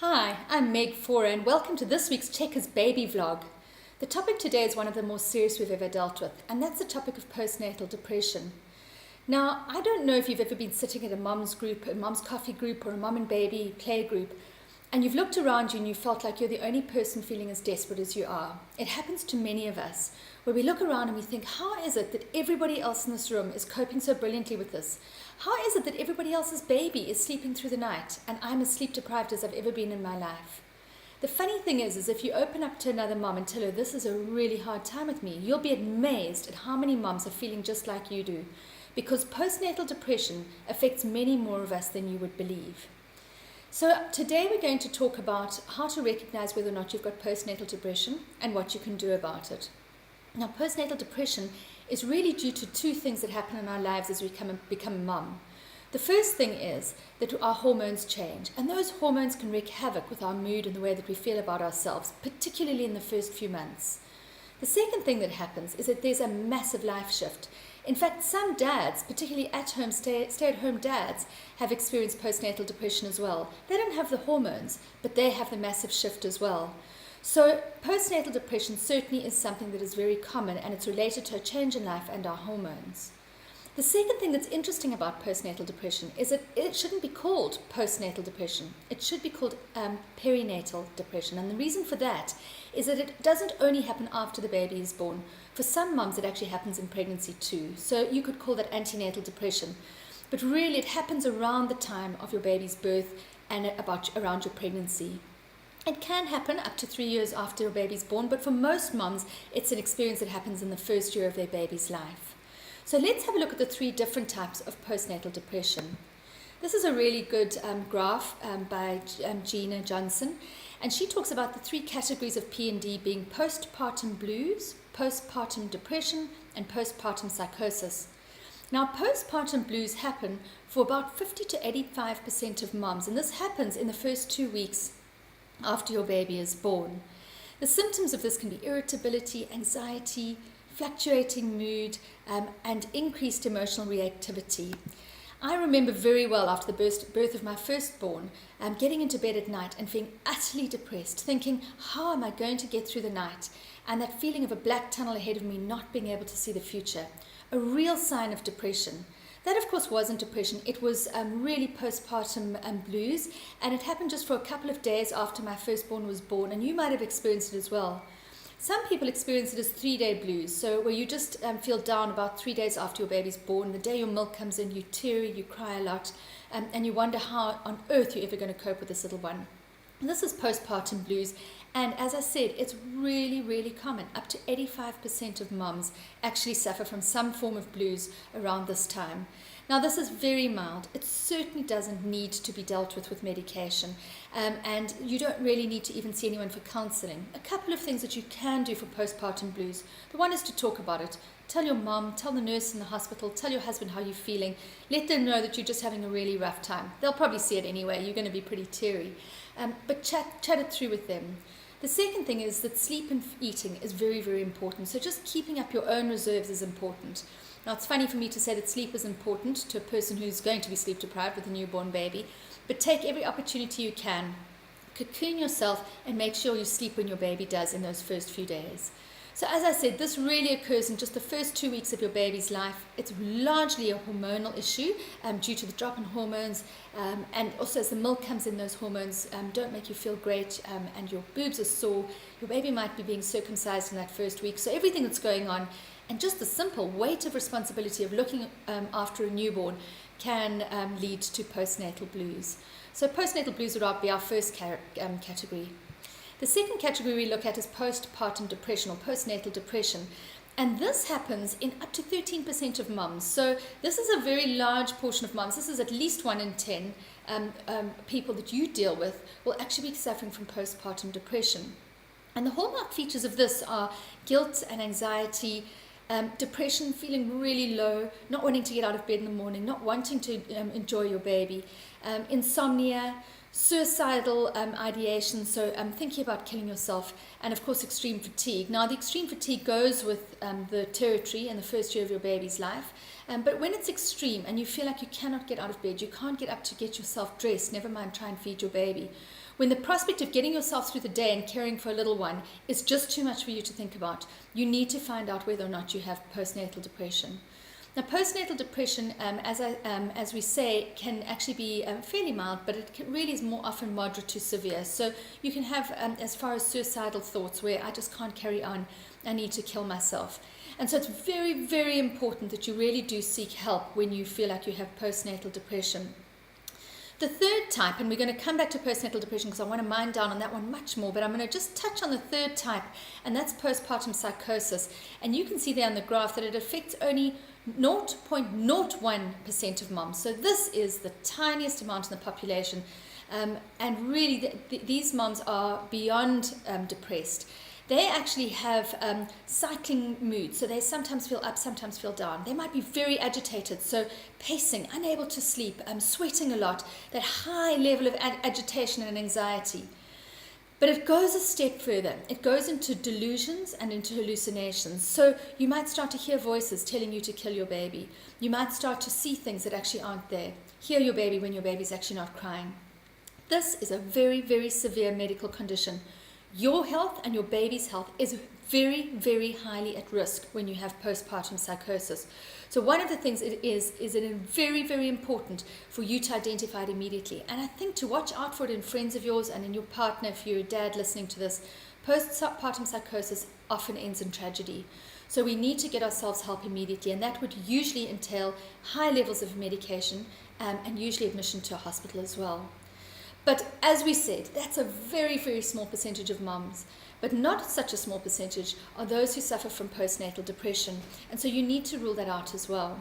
Hi, I'm Meg Faure and welcome to this week's Checkers Baby Vlog. The topic today is one of the more serious we've ever dealt with, and that's the topic of postnatal depression. Now, I don't know if you've ever been sitting at a mom's group, a mom's coffee group, or a mom and baby play group, and you've looked around you and you felt like you're the only person feeling as desperate as you are. It happens to many of us, where we look around and we think, how is it that everybody else in this room is coping so brilliantly with this? How is it that everybody else's baby is sleeping through the night and I'm as sleep deprived as I've ever been in my life? The funny thing is if you open up to another mom and tell her this is a really hard time with me, you'll be amazed at how many moms are feeling just like you do, because postnatal depression affects many more of us than you would believe. So today we're going to talk about how to recognize whether or not you've got postnatal depression and what you can do about it. Now, postnatal depression is really due to two things that happen in our lives as we become a mum. The first thing is that our hormones change, and those hormones can wreak havoc with our mood and the way that we feel about ourselves, particularly in the first few months. The second thing that happens is that there's a massive life shift. In fact, some dads, particularly at-home, stay-at-home dads, have experienced postnatal depression as well. They don't have the hormones, but they have the massive shift as well. So postnatal depression certainly is something that is very common, and it's related to a change in life and our hormones. The second thing that's interesting about postnatal depression is that it shouldn't be called postnatal depression. It should be called perinatal depression. And the reason for that is that it doesn't only happen after the baby is born. For some mums, it actually happens in pregnancy too. So you could call that antenatal depression. But really, it happens around the time of your baby's birth and around your pregnancy. It can happen up to 3 years after your baby's born, but for most mums, it's an experience that happens in the first year of their baby's life. So let's have a look at the three different types of postnatal depression. This is a really good graph by Gina Johnson, and she talks about the three categories of PND being postpartum blues, postpartum depression, and postpartum psychosis. Now, postpartum blues happen for about 50 to 85% of mums, and this happens in the first 2 weeks after your baby is born. The symptoms of this can be irritability, anxiety, fluctuating mood, and increased emotional reactivity. I remember very well after the birth of my firstborn, getting into bed at night and feeling utterly depressed, thinking, how am I going to get through the night? And that feeling of a black tunnel ahead of me, not being able to see the future. A real sign of depression. That, of course, wasn't depression. It was really postpartum blues, and it happened just for a couple of days after my firstborn was born, and you might have experienced it as well. Some people experience it as 3-day blues, so where you just feel down about 3 days after your baby's born. The day your milk comes in, you're teary, you cry a lot, and you wonder how on earth you're ever going to cope with this little one. And this is postpartum blues, and as I said, it's really, really common. Up to 85% of mums actually suffer from some form of blues around this time. Now, this is very mild. It certainly doesn't need to be dealt with medication, and you don't really need to even see anyone for counseling. A couple of things that you can do for postpartum blues. The one is to talk about it. Tell your mom, tell the nurse in the hospital, tell your husband how you're feeling. Let them know that you're just having a really rough time. They'll probably see it anyway. You're going to be pretty teary. But chat it through with them. The second thing is that sleep and eating is very, very important. So just keeping up your own reserves is important. Now, it's funny for me to say that sleep is important to a person who's going to be sleep deprived with a newborn baby, but take every opportunity you can. Cocoon yourself and make sure you sleep when your baby does in those first few days. So as I said, this really occurs in just the first 2 weeks of your baby's life. It's largely a hormonal issue due to the drop in hormones, and also as the milk comes in, those hormones don't make you feel great, and your boobs are sore. Your baby might be being circumcised in that first week. So everything that's going on, and just the simple weight of responsibility of looking after a newborn can lead to postnatal blues. So postnatal blues would be our first category. The second category we look at is postpartum depression or postnatal depression. And this happens in up to 13% of mums. So this is a very large portion of mums. This is at least 1 in 10 people that you deal with will actually be suffering from postpartum depression. And the hallmark features of this are guilt and anxiety, depression, feeling really low, not wanting to get out of bed in the morning, not wanting to enjoy your baby, insomnia, suicidal ideation, so thinking about killing yourself, and of course extreme fatigue. Now the extreme fatigue goes with the territory in the first year of your baby's life, but when it's extreme and you feel like you cannot get out of bed, you can't get up to get yourself dressed, never mind try and feed your baby, when the prospect of getting yourself through the day and caring for a little one is just too much for you to think about, you need to find out whether or not you have postnatal depression. Now, postnatal depression, as we say, can actually be fairly mild, but really is more often moderate to severe. So you can have as far as suicidal thoughts where I just can't carry on, I need to kill myself. And so it's very, very important that you really do seek help when you feel like you have postnatal depression. The third type, and we're going to come back to postnatal depression because I want to mine down on that one much more, but I'm going to just touch on the third type, and that's postpartum psychosis. And you can see there on the graph that it affects only 0.01% of moms. So this is the tiniest amount in the population. And really, these moms are beyond depressed. They actually have cycling moods. So they sometimes feel up, sometimes feel down. They might be very agitated. So pacing, unable to sleep, sweating a lot, that high level of agitation and anxiety. But it goes a step further. It goes into delusions and into hallucinations. So you might start to hear voices telling you to kill your baby. You might start to see things that actually aren't there. Hear your baby when your baby's actually not crying. This is a very, very severe medical condition. Your health and your baby's health is very, very highly at risk when you have postpartum psychosis. So one of the things it is it is very, very important for you to identify it immediately. And I think to watch out for it in friends of yours and in your partner, if you're a dad listening to this, postpartum psychosis often ends in tragedy. So we need to get ourselves help immediately, and that would usually entail high levels of medication and usually admission to a hospital as well. But as we said, that's a very, very small percentage of mums. But not such a small percentage are those who suffer from postnatal depression. And so you need to rule that out as well.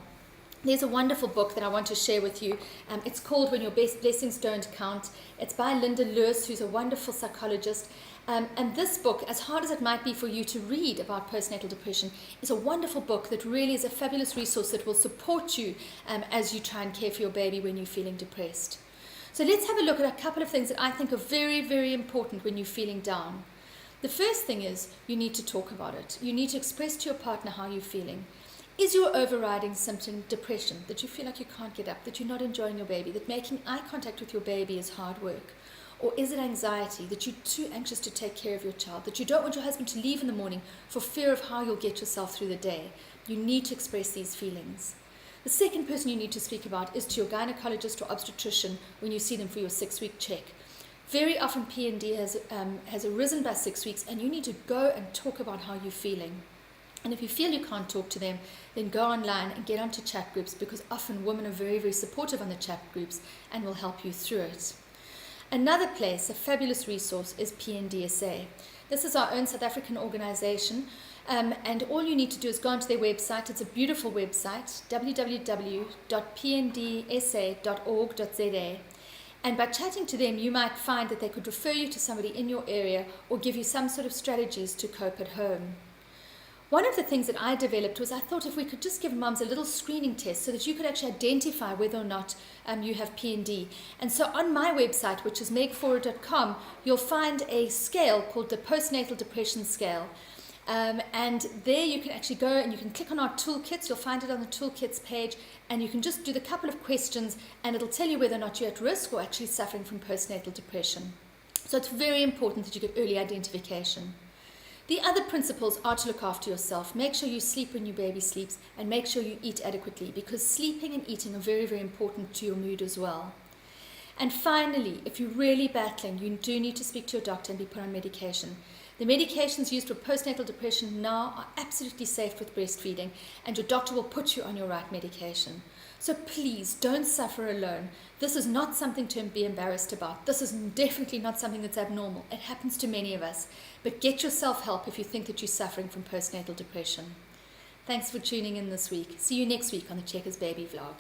There's a wonderful book that I want to share with you. It's called When Your Blessings Don't Count. It's by Linda Lewis, who's a wonderful psychologist. And this book, as hard as it might be for you to read about postnatal depression, is a wonderful book that really is a fabulous resource that will support you as you try and care for your baby when you're feeling depressed. So let's have a look at a couple of things that I think are very, very important when you're feeling down. The first thing is you need to talk about it. You need to express to your partner how you're feeling. Is your overriding symptom depression, that you feel like you can't get up, that you're not enjoying your baby, that making eye contact with your baby is hard work? Or is it anxiety, that you're too anxious to take care of your child, that you don't want your husband to leave in the morning for fear of how you'll get yourself through the day? You need to express these feelings. The second person you need to speak about is to your gynecologist or obstetrician when you see them for your 6-week check. Very often PND has arisen by 6 weeks, and you need to go and talk about how you're feeling. And if you feel you can't talk to them, then go online and get onto chat groups, because often women are very, very supportive on the chat groups and will help you through it. Another place, a fabulous resource, is PNDSA. This is our own South African organization. And all you need to do is go onto their website. It's a beautiful website, www.pndsa.org.za. And by chatting to them, you might find that they could refer you to somebody in your area or give you some sort of strategies to cope at home. One of the things that I developed was I thought if we could just give mums a little screening test so that you could actually identify whether or not you have PND. And so on my website, which is megfaure.com, you'll find a scale called the Postnatal Depression Scale. And there you can actually go and you can click on our toolkits. You'll find it on the toolkits page, and you can just do the couple of questions and it'll tell you whether or not you're at risk or actually suffering from postnatal depression. So it's very important that you get early identification. The other principles are to look after yourself. Make sure you sleep when your baby sleeps, and make sure you eat adequately, because sleeping and eating are very, very important to your mood as well. And finally, if you're really battling, you do need to speak to your doctor and be put on medication. The medications used for postnatal depression now are absolutely safe with breastfeeding, and your doctor will put you on your right medication. So please don't suffer alone. This is not something to be embarrassed about. This is definitely not something that's abnormal. It happens to many of us. But get yourself help if you think that you're suffering from postnatal depression. Thanks for tuning in this week. See you next week on the Checkers Baby Vlog.